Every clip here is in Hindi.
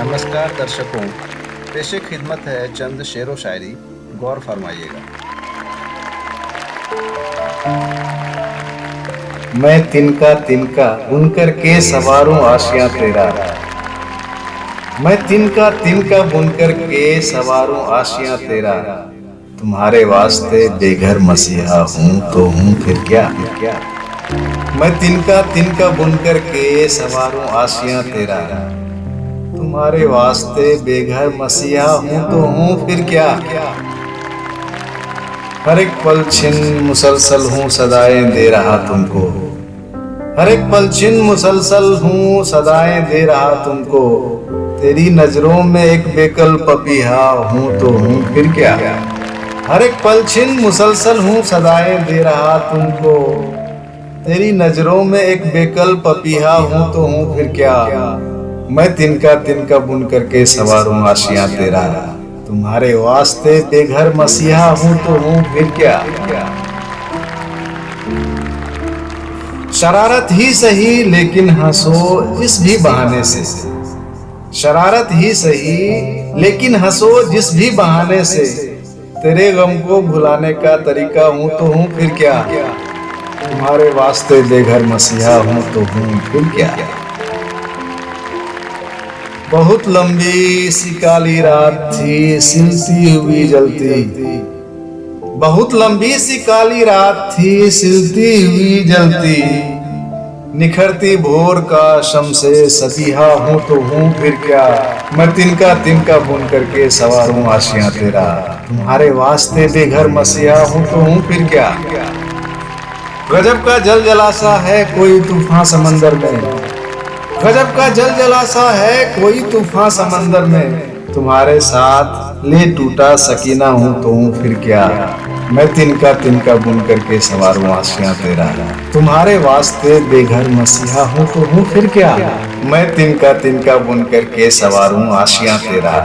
नमस्कार दर्शकों, पेशे खिदमत है चंद शेरो शायरी, गौर फरमाइएगा। मैं तिनका तिनका बुनकर के सवारूं आशियां तेरा। मैं तिनका तिनका बुनकर के सवारूं आशियां तेरा। तुम्हारे वास्ते बेघर मसीहा हूँ तो हूँ फिर क्या। मैं तिनका तिनका बुनकर के सवारूं आशियां तेरा। तुम्हारे वास्ते बेघर मसीहा हूँ तो हूँ फिर क्या। हर एक पल छिन मुसलसल हूँ सदाएं दे रहा तुमको। हर एक पल छिन मुसलसल हूँ सदाएं दे रहा तुमको। तेरी नजरों में एक बेकल पपीहा हूँ तो हूँ फिर क्या। हर एक पल छिन मुसलसल हूँ सदाएं दे रहा तुमको। तेरी नजरों में एक बेकल पपीहा हूँ तो हूँ फिर क्या। मैं तिनका तिनका बुन करके सवारूं आशियां तेरा। तुम्हारे वास्ते बेघर मसीहा हूँ तो हूँ फिर क्या। शरारत ही सही लेकिन हंसो जिस भी बहाने से। शरारत ही सही लेकिन हंसो जिस भी बहाने से। तेरे गम को भुलाने का तरीका हूँ तो हूँ फिर क्या। तुम्हारे वास्ते बेघर मसीहा हूँ तो हूँ फिर क्या। बहुत लंबी सी काली रात थी सिलती हुई जलती। बहुत लंबी सी काली रात थी सिलती हुई जलती। निखरती भोर का शमसे सतीहा हूँ तो हूँ फिर क्या। मैं तिनका तिनका बुन करके सवारूं आशियां तेरा। तुम्हारे वास्ते बेघर मसीहा हूँ तो हूँ फिर क्या। गजब का जल जलासा है कोई तूफान समंदर में। गजब का जल जलासा है कोई तूफान समंदर में। तुम्हारे साथ ले टूटा सकीना हूँ तो हूँ फिर क्या। मैं तिनका तिनका बुन करके सवारूं आशियां तेरा। तुम्हारे वास्ते बेघर मसीहा हूँ तो हूँ फिर क्या। मैं तिनका तिनका बुन करके सवारूं आशियां तेरा।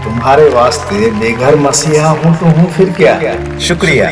तुम्हारे वास्ते बेघर मसीहा हूँ तो हूँ फिर क्या। शुक्रिया।